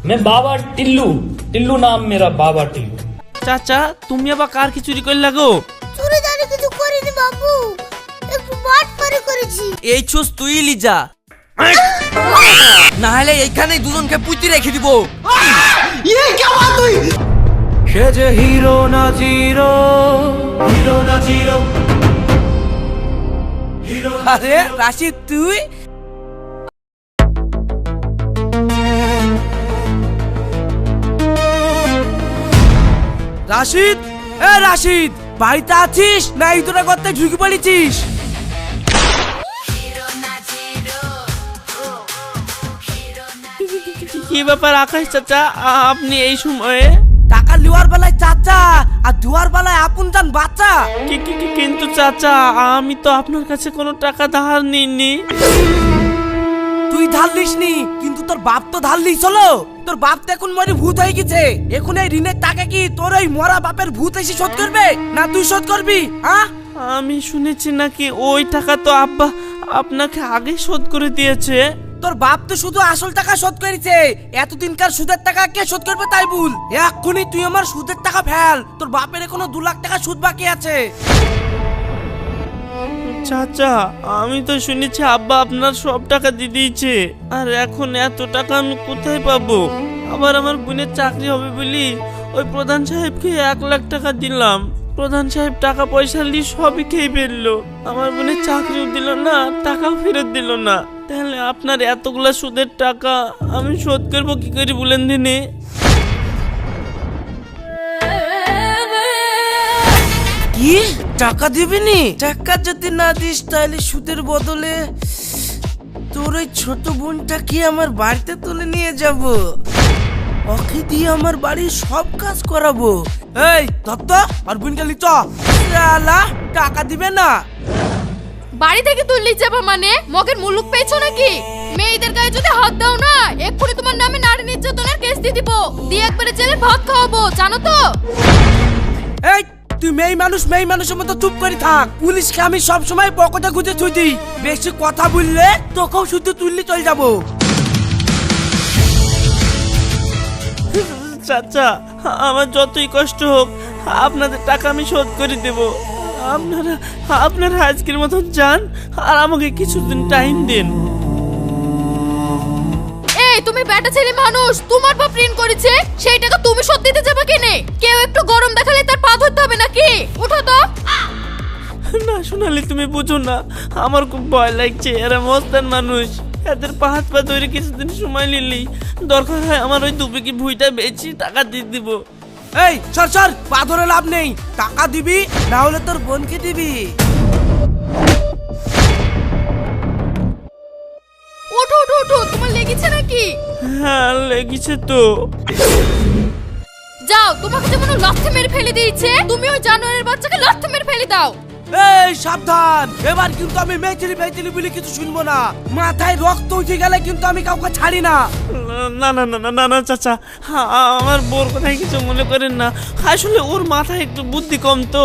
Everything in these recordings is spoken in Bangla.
मैं बाबा टिल्लू, टिल्लू नाम मेरा, बाबा टिल्लू। চাচা তুমি আবার কার কি চুরি করলে গো? চুরি দাঁড়ি কিছু করিনি বাবু, একটু বাটপারি করেছি। এই চুস তুই লিজা, না হলে এইখানেই দুজনকে পুঁতি রেখে দিব। সে যে হিরো না জিরো, হিরো না জিরো। আরে রাশিদ তুই? রাশিদ, এ রাশিদ, বাড়িতে আছিস না এই তোরা করতে ঢুকে পড়েছিস? কি ব্যাপার আকাশ চাচা, আপনি এই সময়ে? টাকা লিওয়ার বেলায় চাচা আর দুয়ার বেলায় আপন জান বাচ্চা। কিন্তু চাচা আমি তো আপনার কাছে কোনো টাকা ধার নিইনি। তুই ধার লিসনি, কিন্তু তোর বাপ তো ধার লিস হলো। তোর বাপ তো এখন মরে ভূত হয়ে গেছে। এখন এই ঋণের টাকা কি তোর ওই মরা বাপের ভূত এসে শোধ করবে, না তুই শোধ করবি? হ্যাঁ, আমি শুনেছি নাকি ওই টাকা তো আব্বা আপনাকে আগে শোধ করে দিয়েছে। তোর বাপ তো শুধু আসল টাকা শোধ করেছে, এতদিনকার সুদের টাকা কে শোধ করবে তাই বল। এক্ষুনি তুই আমার সুদের টাকা ফেল, তোর বাপের এখনো 2 লাখ টাকা সুদ বাকি আছে। চাচা আমি তো শুনেছি আব্বা আপনার সব টাকা দিয়ে দিয়েছে, আর এখন এত টাকা আমি কোথায় পাবো? আবার আমার বোনের চাকরি হবে বলি ওই প্রধান সাহেবকে 1 লাখ টাকা দিলাম। প্রধান সাহেব টাকা পয়সা নিয়ে সবই খেয়ে ফেললো, আমার বোনের চাকরিও দিল না, টাকাও ফেরত দিল না। তাহলে আপনার এতগুলা সুদের টাকা আমি শোধ করবো কি করে বলেন দিনে? কি টাকা দিবি নি? টাকা যদি না দিস তাহলে সুদের বদলে তোর ওই ছোট বোনটা কি আমার বাড়িতে তুলে নিয়ে যাব, ওকে দিয়ে আমার বাড়ির সব কাজ করাবো। এই দত্ত আর বোনকে লিচ টাকা দিবে না। বাড়ি থেকে তুললি যাবা মানে মগের মুলুক পেয়েছো নাকি? মেয়েদের গায়ে যদি হাত দাও না এক্ষুনি তোমার নামে নারী নির্যাতনের কেস দিয়ে দিব, দিয়ে একবারে জেলে ভাত খাওয়াবো, জানো তো? এই তুই মেয়ে মানুষের মতো চুপ করে থাক। পুলিশকে আমি সব সময় পকেটে গুঁজে থুই দিই, বেশি কথা বললে তোকেও শুধু তুললে চলে যাবো। চাচা আমার যতই কষ্ট হোক আপনাদের টাকা আমি শোধ করে দেব। আপনারা আজকের মতন যান আর আমাকে কিছুদিন টাইম দিন। এই তুমি বেটা ছেলে মানুষ, তোমার বাপ ঋণ করেছে, সেই টাকা তুমি শোধ দিতে যাবে কেনে? কেউ একটু গরম দেখালে তার পা ধরতে হবে নাকি? উঠো তো। না শোনালি তুমি বুঝো না, আমার খুব ভয় লাগছে। এরা মস্তান মানুষ, এদের পা হাত পা ধরে কিছুদিন সময় নিলি দরকার হয় আমার ওই 2 বিঘি ভুঁইটা বেচি টাকা দিয়ে দিব। এই সর পা ধরে লাভ নেই, টাকা দিবি না হলে তোর বোনকে দিবি। ওঠো ওঠো ওঠো, তোমার লেগেছে নাকি? হ্যাঁ লেগেছে তো। যাও, তোমাকে যেমন লাথি মেরে ফেলে দিয়েছে তুমি ওই জানোয়ারের বাচ্চাকে লাথি মেরে ফেলে দাও। এই সাবধান, এবার কিন্তু আমি মেয়েছিলি বলে কিছু শুনবো না। মাথায় রক্ত উঠে গেলে কিন্তু আমি কাউকে ছাড়ি না। না না না না না চাচা, আমার বোর কথাই কিছু মনে করেন না, আসলে ওর মাথায় একটু বুদ্ধি কম তো।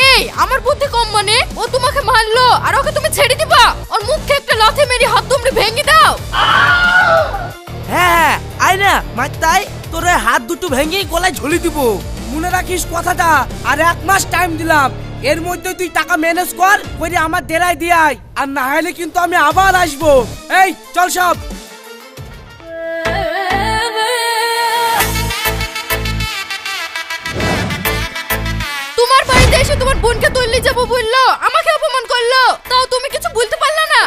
এই আমার বুদ্ধি কম মানে? ও তোমাকে মারলো আর ওকে তুমি ছেড়ে দিবা? ওর মুখে একটা লাথি মেরে হাত দুমড়ে ভেঙে দাও। হ্যাঁ আয় না মারতাই, তোর হাত দুটো ভেঙে গলায় ঝুলি দিব। মনে রাখিস কথাটা, আর 1 মাস টাইম দিলাম, এর মধ্যে তুই টাকা ম্যানেজ কর করে আমার ডেরায় দিয়ে আয়, আর না হলে কিন্তু আমি আবার আসবো। এই চল সব। তোমার বাড়িতে এসে তোমার বোনকে তুললে যাবো বললো, আমাকে অপমান করলো, তাও তুমি কিছু বলতে পারলে না।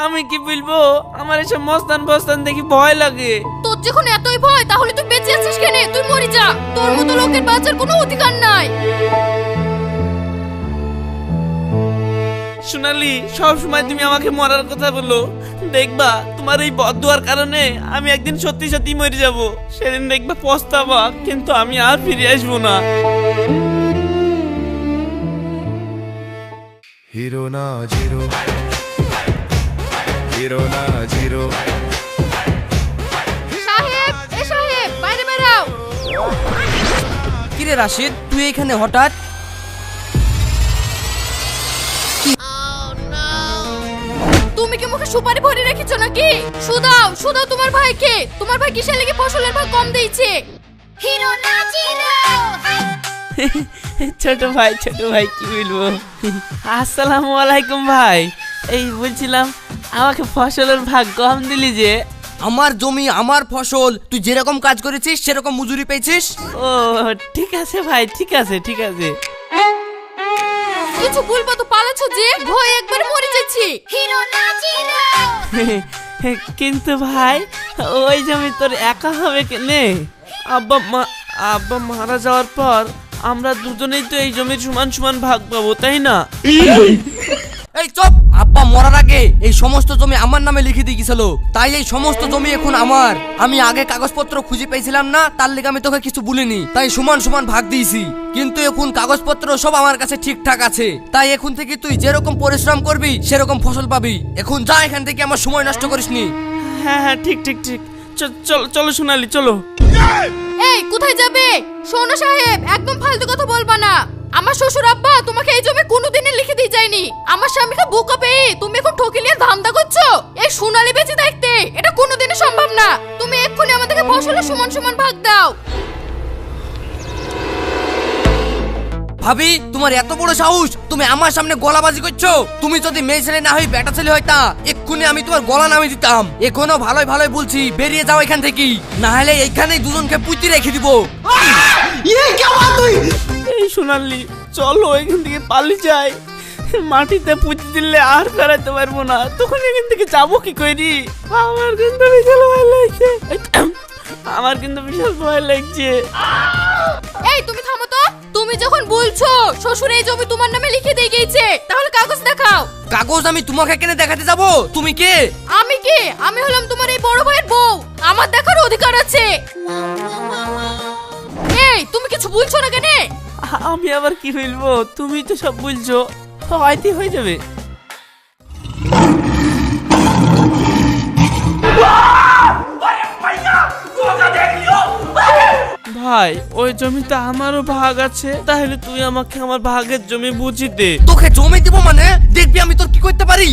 আমি কি বলবো, আমার এসব মস্তান দেখি ভয় লাগে। তোর যখন এতই ভয় তাহলে তুই বেঁচে আছিস কেন? তুই মরে যা, তোর মতো লোকের বাঁচার কোনো অধিকার নাই। সোনালি সব সময় তুমি আমাকে মরার কথা বলো, দেখবা তোমার এই বদদুয়ার কারণে আমি একদিন সত্যি সত্যি মরে যাব। সেদিন দেখবা পস্তাবা, কিন্তু আমি আর ফিরে আসবো না। হিরো না জিরো, হিরো না জিরো। সাহেব, এ সাহেব বাইরে বেরাও। কিরে রাশিদ, তুই এখানে হঠাৎ? তুমি কি মুখে সুপারি ভরে রেখেছো নাকি? সুদাও সুদাও তোমার ভাইকে। তোমার ভাই কিসের লেগে ফসলের ভাগ কম দিয়েছে? হিরো না জিরো। ছোট ভাই কি বলবো। আসসালামু আলাইকুম ভাই। এই বলছিলাম আমাকে ফসলের ভাগ কম দিলি যে। আমার জমি আমার ফসল, তুই যেরকম কাজ করেছিস সেরকম মজুরি পেয়েছিস। ও ঠিক আছে ভাই, ঠিক আছে। কিছু বলবো তো পালাচ্ছ যে, ভয় একবার মরে যাচ্ছি। হিরো না জিরো। কিন্তু ভাই ওই জমি তোর একা হবে কেনে? আব্বা মারা যাওয়ার পর আমরা দুজনেই তো এই জমির সমান সমান ভাগ পাবো, তাই না? এই চুপ! আব্বা মরার আগে এই সমস্ত জমি আমার নামে লিখে দিয়ে গেছিল, তাই এই সমস্ত জমি এখন আমার। আমি আগে কাগজপত্র খুঁজে পেয়েছিলাম না, তার লেগে আমি তোকে কিছু বলিনি, তাই সমান সমান ভাগ দিয়েছি। কিন্তু এখন কাগজপত্র সব আমার কাছে ঠিকঠাক আছে, তাই এখন থেকে তুই যেরকম পরিশ্রম করবি সেরকম ফসল পাবি। এখন যা এখান থেকে, আমার সময় নষ্ট করিসনি। হ্যাঁ ঠিক। চলো সোনালি, চলো। এই কোথায় যাবে? শোনো সাহেব, একদম ফালতু কথা বলবা না। আমার শ্বশুর আব্বা তোমাকে এই জমি কোনোদিনই লিখে দিয়ে যায়নি। আমার স্বামীকে বোকা পেয়ে তুমি এখন ঠকিলিয়ে ধান্দা করছো। এই সোনালি বেঁচে থাকতে এটা কোনোদিনই সম্ভব না। তুমি এক্ষুনি আমাদেরকে ফসলের সমান সমান ভাগ দাও। ভাবি, তোমার এত বড় সাহস, তুমি আমার সামনে গলাবাজি করছো? তুমি যদি মেয়ে ছেলে না হই বেটা ছেলে হইতা, এক্ষুনি আমি তোমার গলা নামিয়ে দিতাম। এখনো ভালোই বলছি, বেরিয়ে যাও এখান থেকে, না হলে এইখানেই দুজনকে পুঁতি রেখে দিব। এই সোনালি চলো এখান থেকে পালিয়ে যাই। মাটিতে পুঁতে দিলে আর বেড়াতে পারবো না, তখন এখান থেকে যাবো কি করি? আমার কিন্তু বিশাল ভয় লাগছে। এই তুমি থামো তো। তুমি যখন বলছো শ্বশুর এই জমি তোমার নামে লিখে দিয়ে গিয়েছে, তাহলে কাগজ দেখাও। কাগজ আমি তোমাকে কেন দেখাতে যাব? তুমি কে? আমি কে? আমি হলাম তোমার এই বড় ভাইয়ের বউ, আমার দেখার অধিকার আছে। এই তুমি কিছু বলছো না কেন? আমি আবার কি বলবো? তুমি তো সব বলছো, হয়তো হয়ে যাবে। ভাই ওই জমিতে আমারও ভাগ আছে, তাহলে তুই আমাকে আমার ভাগের জমি বুঝিয়ে দে। তোকে জমি দিব মানে? দেখবি আমি তোর কি করতে পারি।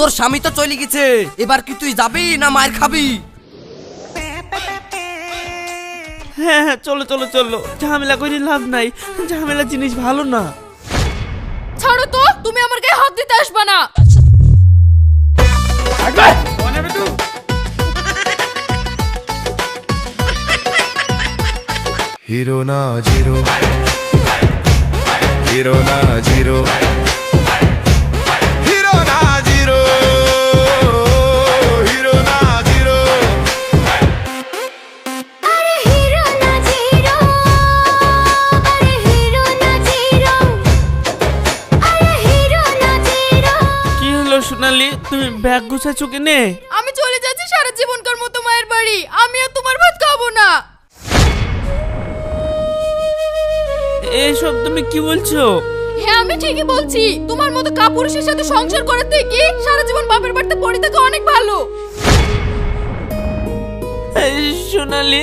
তোর স্বামী তো চলে গেছে, এবার কি তুই যাবি না মার খাবি? হ্যাঁ চলো ঝামেলা করে লাভ নাই, ঝামেলা জিনিস ভালো না। ছাড়ো তো, তুমি আমার গায়ে হাত দিতে আসবা না। হিরো না জিরো, হিরো না জিরো, হিরো না জিরো, হিরো না জিরো। আরে হিরো না জিরো। আরে হিরো না জিরো। আরে হিরো না জিরো। কি হলো সোনালি, তুমি ব্যাগ গুছাচ্ছ কেনে? আমি চলে যাচ্ছি সারা জীবনকার মতো মায়ের বাড়ি। আমি আর তোমার ভাত খাবো না। এসব তুমি কি বলছো? হ্যাঁ আমি ঠিকই বলছি। তোমার মতো কাপুরুষের সাথে সংসার করার থেকে সারা জীবন বাপের বাড়িতে পড়ে থাকা অনেক ভালো। সোনালি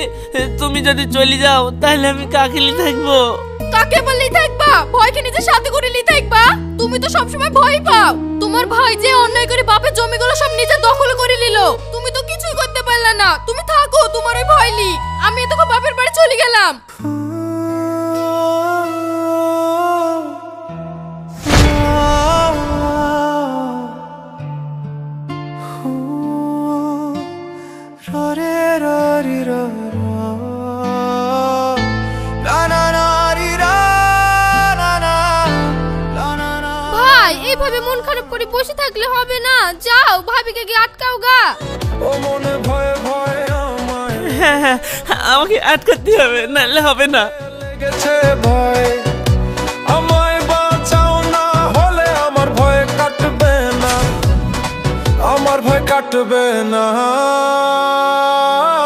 তুমি যদি চলে যাও তাহলে আমি কাকেলি থাকবো। কাকে বললেই থাকবা? ভয়কে নিজের সাথে করে নিয়ে থাকবা? তুমি তো সবসময় ভয় পাও। তোমার ভাই যে অন্যায় করে বাপের জমিগুলো সব নিজে দখল করে নিল, তুমি তো কিছুই করতে পারলে না। তুমি থাকো, তোমার ওই ভয় নি। আমি তোকে বাপের বাড়ি চলে গেলাম। ভাই এইভাবে মন খারাপ করে বসে থাকলে হবে না, যাও ভাবিকে গিয়ে আটকাও গা। হ্যাঁ আমাকে আটকাতে হবে, নাহলে হবে না। লেগেছে ভয়, আমায় বাঁচাও, না হলে আমার ভয় কাটবে না, আমার ভয় কাটবে না,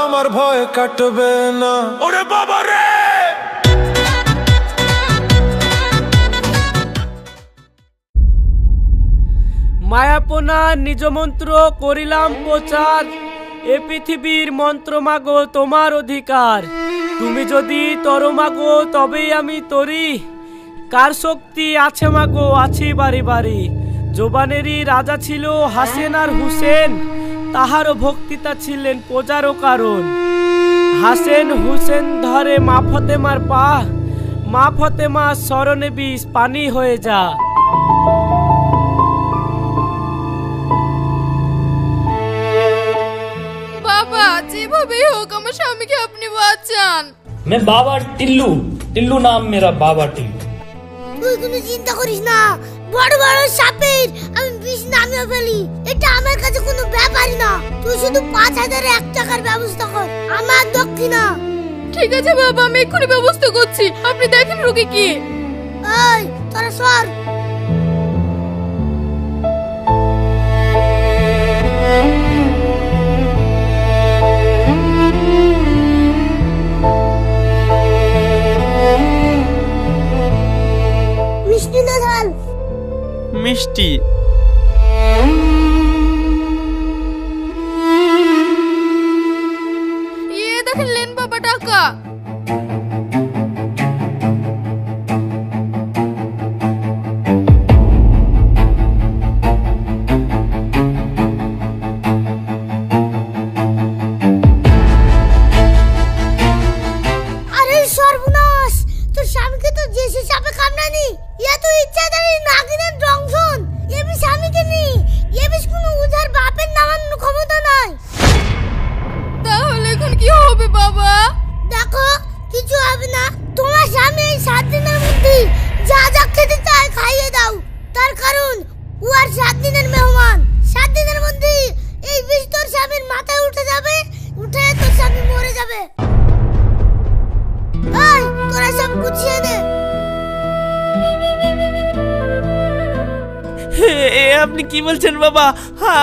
আমার ভয় কাটবে না। ওরে বাবা রে! মায়াপনা নিজ মন্ত্র করিলাম প্রচার, এ পৃথিবীর মন্ত্র মাগো তোমার অধিকার। তুমি যদি তর মাগো তবেই আমি তরি, কার শক্তি আছে মাগো আছে বাড়ি বাড়ি। জোবানেরই রাজা ছিল হাসেন আর হুসেন, তাহারও ভক্তিতা ছিলেন পূজারও কারণ। হাসেন হুসেন ধরে মা ফতেমার পা, মা ফতেমা স্মরণে বিষ পানি হয়ে যা। বাবা যেভাবে হোক আমার স্বামীকে আপনি বাঁচান। मैं बाबा टिल्लू, टिल्लू नाम मेरा बाबा टिल्लू। তুই কোনো চিন্তা করিস না, বড় বড় সাপের আমি বিষ নামিয়ে ফেলি, এটা আমার কাছে কোনো ব্যাপারই না। তুই শুধু 5001 টাকার ব্যবস্থা কর, আমার দক্ষিণা। ঠিক আছে বাবা, আমি এক্ষুনি ব্যবস্থা করছি, আপনি দেখেন রোগী কি। এই তোরা সর। মিষ্টি না ঝাল? মিষ্টি। দেখেন লেন বাবা টাকা। আরে সর্বনাশ, তোর স্বামীকে তো যে সাপে কামড়ানি, ইয়া তো ইচ্ছাধারী নাগিনের দংশন। এবি স্বামীকে নি, এবিস কোনো উজার বাপের নামানোর ক্ষমতা নাই। তাহলে এখন কি হবে বাবা? দেখো কিছু হবে না, তোমার স্বামী এই 7 দিনের মধ্যে যা যা খেতে চায় খাইয়ে দাও। তার কারণ ও আর 7 দিনের মেহমান। 7 দিনের মধ্যে এই বিষ তোর স্বামীর মাথায় উঠে যাবে, উঠে তোর স্বামী মরে যাবে। এই তোরা সব গুছিয়ে নে। আপনি কি বলছেন বাবা?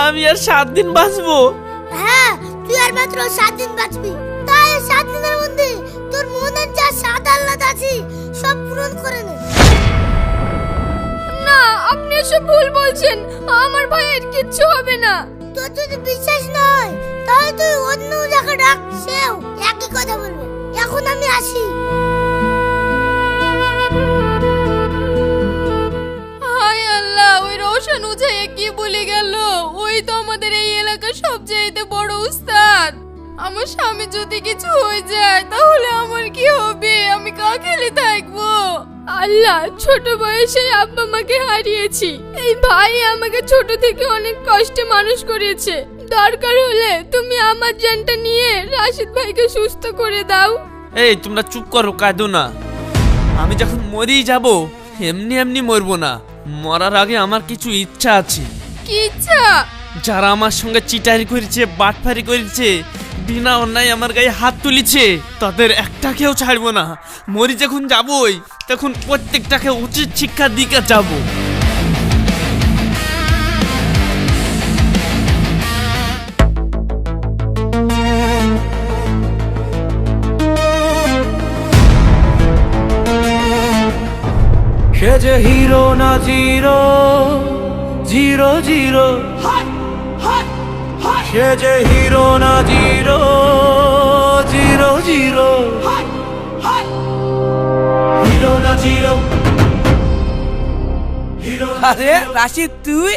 আমি আর 7 দিন বাঁচবো? হ্যাঁ, তুই আর মাত্র 7 দিন বাঁচবি। তাই 7 দিনের মধ্যে তোর মনের যা স্বাদ আহ্লাদ আছে সব পূরণ করে নে। না, আপনি এসব ভুল বলছেন, আমার ভাইয়ের কিচ্ছু হবে না। তোর যদি বিশ্বাস নয় তাহলে তুই অন্য জায়গা ডাক, সেও একই কথা বলবে। এখন আমি আসি। হায় আল্লাহ, ওই রোশন উজাইয়া কি বলে গেল? ওই তো আমাদের এই এলাকার সবচেয়ে বড় উস্তাদ। আমার স্বামী যদি কিছু হয়ে যায় তাহলে আমার কি হবে? আমি কাকে থাকবো? আল্লাহ, ছোট বয়সে আব্বা মাকে হারিয়েছি। এই ভাই আমাকে ছোট থেকে অনেক কষ্টে মানুষ করেছে। দরকার হলে তুমি আমার জানটা নিয়ে রাশিদ ভাইকে সুস্থ করে দাও। এই তোমরা চুপ করো, কাঁদো না। আমি যখন মরেই যাব, এমনি এমনি মরবো না। মরার আগে আমার কিছু ইচ্ছা আছে। কি ইচ্ছা? যারা আমার সঙ্গে চিটারি করেছে, বাটফারি করেছে, বিনা অন্যায় আমার গায়ে হাত তুলেছে, তাদের একটাকেও ছাড়বো না। মরি যখন যাবই, তখন প্রত্যেকটাকে উচিত শিক্ষা দিকে যাব। সে যে হিরো না জিরো, জিরো জিরো। সে যে হিরো না জিরো, জিরো জিরো। হিরো না জিরো। আরে রাশিদ, তুই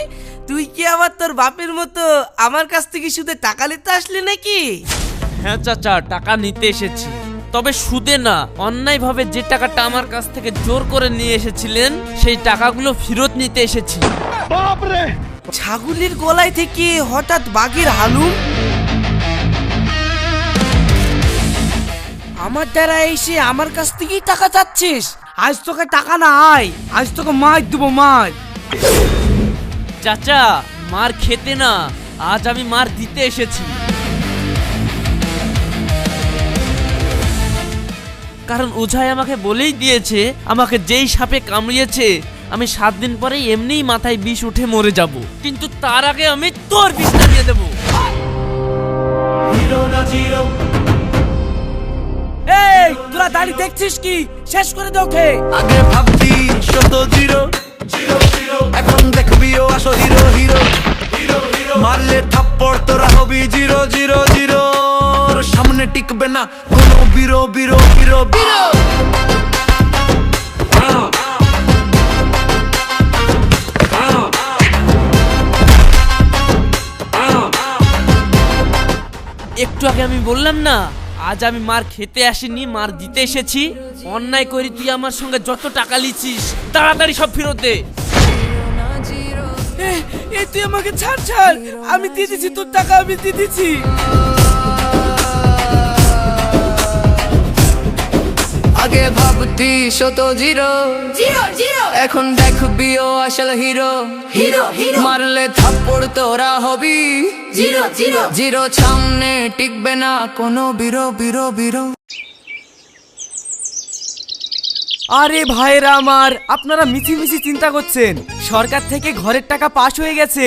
তুই কি আবার তোর বাপের মতো আমার কাছ থেকে শুধু টাকা নিতে আসলি নাকি? হ্যাঁ চাচা, টাকা নিতে এসেছি, তবে সুদে না। অন্যায়ভাবে যে টাকাটা আমার কাছ থেকে জোর করে নিয়ে এসেছিলেন, সেই টাকাগুলো ফেরত নিতে এসেছি। ছাগলের গলায় থেকে হঠাৎ বাঘের হালুম। আমার দ্বারা এসে আমার কাছ থেকেই টাকা চাচ্ছিস? আজ তোকে টাকা না, আজ তোকে মার দেবো, মার। চাচা, মার খেতে না, আজ আমি মার দিতে এসেছি। কারণ ওঝাই আমাকে বলেই দিয়েছে, আমাকে যেই সাপে কামড়িয়েছে আমি 7 দিন পরে এমনিই মাথায় বিষ উঠে মরে যাব, কিন্তু তার আগে আমি তোর বিষ নামিয়ে দেবো। এই তোরা দাঁড়িয়ে দেখছিস কি? শেষ করে দাও খে। আগে ভাবছি শত জিরো, এখন দেখবিও আসো হিরো হিরো। মারলে থাপ্পড় তোরা হবি জিরো জিরো জিরো। সামনে টিকবে না কোনো বিরো বিরো বিরো বিরো। একটু আগে আমি বললাম না, আজ আমি মার খেতে আসিনি, মার দিতে এসেছি। অন্যায় করি তুই আমার সঙ্গে যত টাকা লিছিস তাড়াতাড়ি সব ফেরত দে। এই তুই আমাকে ছাড়, আমি দিয়ে দিচ্ছি তোর টাকা, আমি দিয়ে দিচ্ছি। আগে ভাবতি শত জিরো জিরো জিরো এখন দেখবি ও আসল হিরো হিরো হিরো মারলে থাপ্পড় তোরা হবি জিরো জিরো জিরো সামনে টিকবে না কোনো বিরো বিরো বিরো। আরে ভাইরা আমার, আপনারা মিছি মিছি চিন্তা করছেন। সরকার থেকে ঘরের টাকা পাস হয়ে গেছে,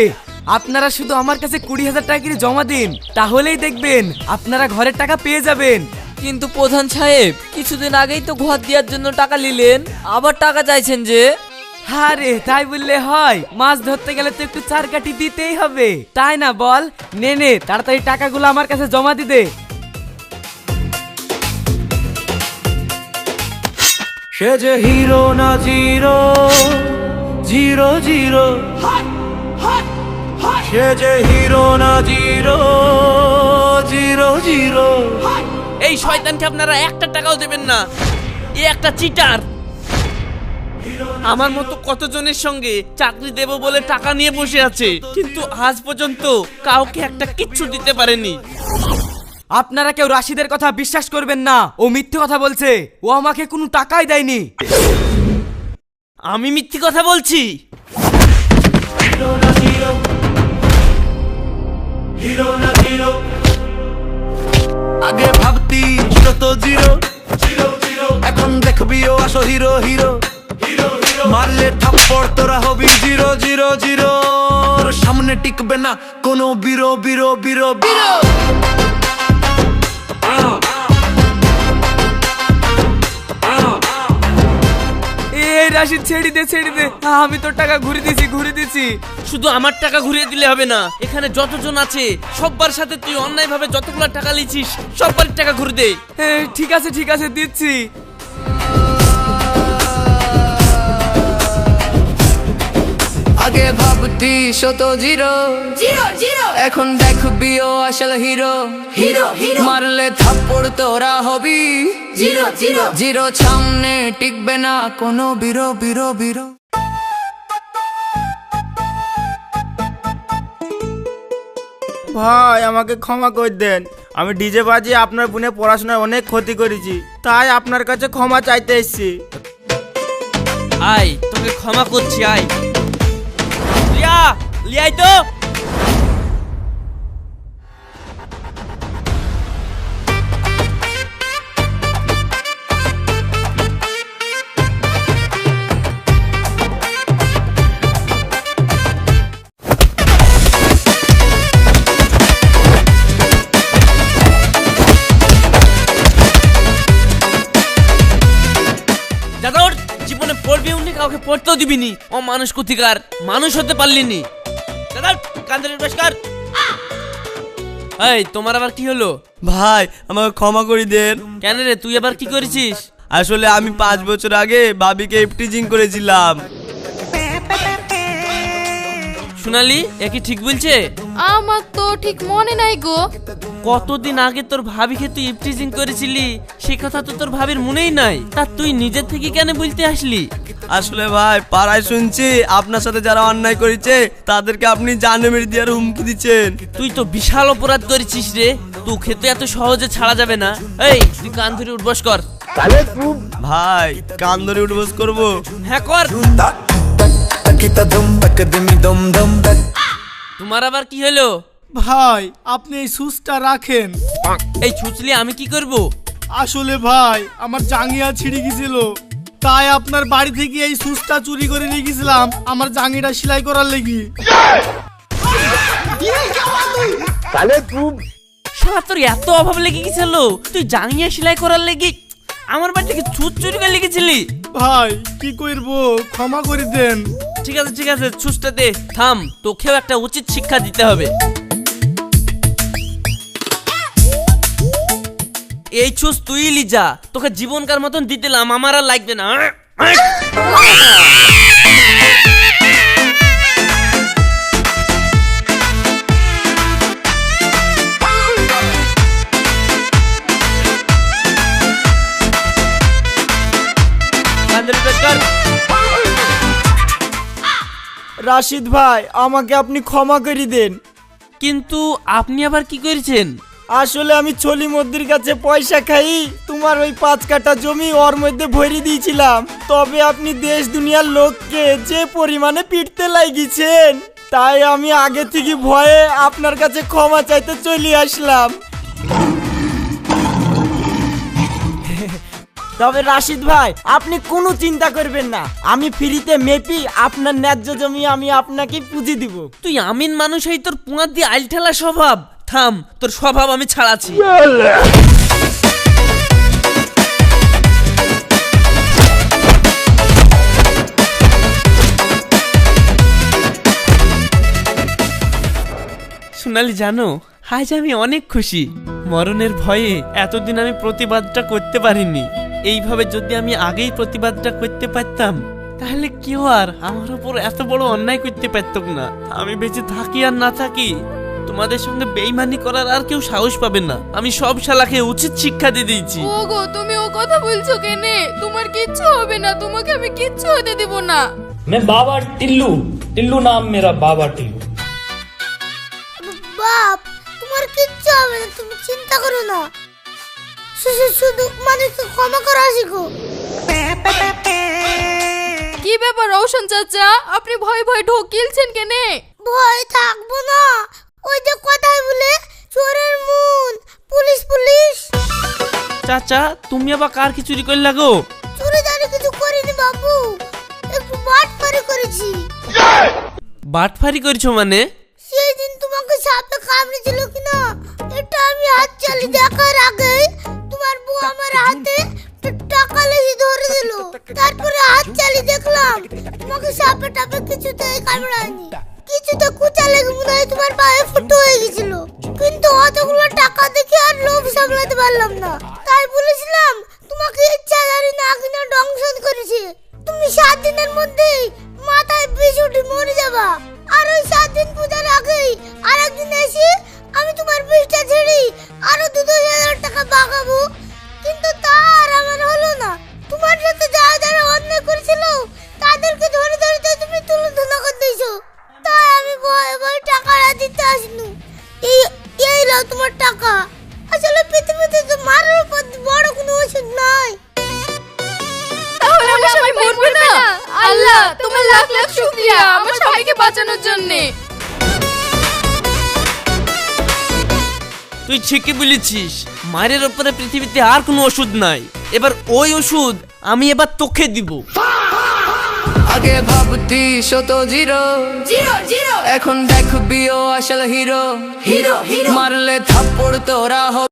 আপনারা শুধু আমার কাছে 20,000 টাকা করে জমা দিন, তাহলেই দেখবেন আপনারা ঘরের টাকা পেয়ে যাবেন। কিন্তু প্রধান সাহেব, কিছুদিন আগেই তো ঘর দেওয়ার জন্য টাকা নিলেন, আবার টাকা চাইছেন যে? আরে তাই বললে হয়? মাছ ধরতে গেলে তো একটু চার কাঠি দিতেই হবে, তাই না বল? নে নে তাড়াতাড়ি টাকাগুলো আমার কাছে জমা দি দে। সে যে হিরো না জিরো, জিরো জিরো, সে যে হিরো না জিরো, জিরো জিরো। এই শয়তানকে আপনারা একটা টাকাও দেবেন না, এ একটা চিটার। আমার মতো কতজনের সঙ্গে চাকরি দেব বলে টাকা নিয়ে বসে আছে, কিন্তু আজ পর্যন্ত কাউকে একটা কিচ্ছু দিতে পারেনি। আপনারা কেউ রাশিদের কথা বিশ্বাস করবেন না, ও মিথ্যে কথা বলছে, ও আমাকে কোনো টাকাই দেয়নি। আমি মিথ্যে কথা বলছি? আগে ভাবতি শত জিরো, এখন দেখবি ও আসো হিরো হিরো। মারলে থাপ্পড় তোরা হবি জিরো জিরো জিরো, সামনে টিকবে না কোনো বিরো বিরো বিরো বিরো। এই রাশিদ ছেড়ে দে, ছেড়ে দে, আমি তোর টাকা ঘুরে দিছি। শুধু আমার টাকা ঘুরিয়ে দিলে হবে না, এখানে যতজন আছে সবার সাথে তুই অন্যায় ভাবে যতগুলো টাকা লিছিস সবার টাকা ঘুরে দে। ঠিক আছে দিচ্ছি। আগে ভাবতি শত জিরো জিরো জিরো এখন দেখবি ও আসল হিরো হিরো হিরো মারলে থাপ্পড় তোরা হবি জিরো জিরো জিরো সামনে টিকবে না কোনো বিরো বিরো বিরো। ভাই আমাকে ক্ষমা করে দেন, আমি ডিজে বাজিয়ে আপনার বোনের পড়াশোনার অনেক ক্ষতি করেছি, তাই আপনার কাছে ক্ষমা চাইতে এসেছি। আয় তোকে ক্ষমা করছি, আয় লিয়াই তো। জীবনে পড়বি উনি, কাউকে পড়তেও দিবিনি, ও মানুষ কোথিকার, মানুষ হতে পারলিনি। এই তোমার আবার কি হলো? ভাই আমাকে ক্ষমা করে দেন। কেন রে, তুই আবার কি করেছিস? আসলে আমি 5 বছর আগে ভাবিকে ইফটিজিং করেছিলাম। সোনালি এ কি ঠিক বলছে? আমার তো ঠিক মনে নাই গো। কতদিন আগে তোর ভাবিকে তুই ইফটিজিং করেছিলি, সে কথা তো তোর ভাবির মনেই নাই, তা তুই নিজের থেকে কেন বলতে আসলি? আসলে ভাই পাড়ায় শুনছি আপনার সাথে যারা অন্যায় করেছে তাদেরকে আপনি জানে মেরে দেওয়ার হুমকি দিচ্ছেন। তুই তো বিশাল অপরাধ করেছিস রে, তুই খেতে এত সহজে ছাড়া যাবে না। এই তুই কান ধরে উঠবস কর। ভাই কান ধরে উঠবস করবো? হ্যাঁ কর। তোমার আবার কি হলো? ভাই আপনি এই সুচটা রাখেন। এই ছুচলি আমি কি করব? আসলে ভাই আমার জাঙ্গিয়া ছিঁড়ে গেছিল, তাই আপনার বাড়ি থেকে এই সুচটা চুরি করে নিয়ে গেছিলাম আমার জাঙ্গিটা সেলাই করার লেগে। শালা তোর এত অভাব লেগে গেছিল তুই জাঙ্গিয়া সেলাই করার লেগে আমার বাড়ি থেকে ছুঁচ চুরি করে লেগেছিলি? ভাই কি করবো, ক্ষমা করে দেন। ঠিক আছে ছুঁচটা দে। থাম, তোকেও একটা উচিত শিক্ষা দিতে হবে। এই ছুঁচ তুই লি যা, তোকে জীবনকার মতন দিতেলাম, আমার আর লাগবে না। রাশিদ ভাই আমাকে আপনি ক্ষমা করে দেন। কিন্তু আপনি আবার কি করেছেন? আসলে আমি ছলি মদ্দির কাছে পয়সা খাই তোমার ওই 5 কাঠা জমি ওর মধ্যে ভরে দিয়েছিলাম। তবে আপনি দেশ দুনিয়ার লোককে যে পরিমাণে পিটতে লাগিয়েছেন, তাই আমি আগে থেকে ভয়ে আপনার কাছে ক্ষমা চাইতে চলে আসলাম। তবে রাশিদ ভাই আপনি কোনো চিন্তা করবেন না, আমি ফ্রিতে মেপি আপনার ন্যায্য জমি আমি আপনাকে পুঁজি দিব। তুই আমিন মানুষ এই তোর পুঁয়ার দিয়ে আইল ঠেলা স্বভাব, থাম তোর স্বভাব আমি ছাড়াচ্ছি। সোনালি জানো, আজ আমি অনেক খুশি। মরণের ভয়ে এতদিন আমি প্রতিবাদটা করতে পারিনি। এইভাবে যদি আমি আগেই প্রতিবাদটা করতে পারতাম, তাহলে কেউ আর আমার উপর এত বড় অন্যায় করতে পারত না। আমি বেঁচে থাকি আর না থাকি, তোমাদের সঙ্গে বেইমানি করার আর কেউ সাহস পাবে না। আমি সব শালাকে উচিত শিক্ষা দিয়ে দিয়েছি। ওগো তুমি ও কথা বলছো কেনে? তোমার কিচ্ছু হবে না, তোমাকে আমি কিচ্ছু হতে দেব না। मैं बाबा टिल्लू, टिल्लू नाम मेरा बाबा टिल्लू। বাপ তোমার কিচ্ছু হবে না, তুমি চিন্তা করো না। শুধু মানুষকে ক্ষমা করা শিখো। কি ব্যাপার রওশন চাচা, আপনি ভয় ভয় ঢোক গিলছেন কেনে? ভয় থাকবো না, ওই যে কথাই বলে চোরের মন পুলিশ পুলিশ। চাচা তুমি আবার কার কি চুরি করলে গো? চুরি জানি কিছু করিনি বাবু, একটু বাটপারি করেছি। বাটফারি করছো মানে? সেই দিন তোমাকে সাপে কামড়েছিল কিনা এটা আমি হাত চালি দেখার আগে তোমার বউ আমার হাতে টাকা লেগে ধরে দিল। তারপরে হাত চালি দেখলাম তোমাকে সাপে টাপে কিছুতেই কামড়ায়নি, কিছুতে কুচা লেগে মনে হয় তোমার পায়ে ফুটো হয়ে গেছিল। কিন্তু অতগুলো টাকা দেখে আর লোভ সামলাতে পারলাম না, তাই বলেছিলাম তোমাকে ইচ্ছাধারী না কিনা দংশন করেছে। তুমি 7 দিনের মধ্যেই মাথায় বিষ উঠে মরে যাবা। আর ওই 7 দিন পূজার আগেই আরেকদিন এসে আমি তোমার বিষটা ছেড়ে আরো 2,000 টাকা বাগাবো। কিন্তু তার আমার হলো না। তোমার সাথে যারা অন্যায় করেছিল তাদেরকে ধরে ধরে তো তুমি তুলনা করে দিয়েছো, তাই আমি ভয়ে ভয়ে টাকাটা দিতে আসিনি। এই নাও তোমার টাকা। আসলে পৃথিবীতে তো মারার উপর বড় কোনো ওষুধ নাই। তাহলে আমার স্বামী মরবে না? আল্লাহ তোমার লাখ লাখ শুকরিয়া আমার স্বামীকে বাঁচানোর জন্য। তুই ঠিকই বলেছিস, মায়ের উপরে পৃথিবীতে আর কোনো ওষুধ নাই। এবার ওই ওষুধ আমি এবার তোকে দিব। আগে ভাবতি শত জিরো জিরো জিরো, এখন দেখবি ও আসল হিরো। হিরো মারলে থাপ্পড় তোরা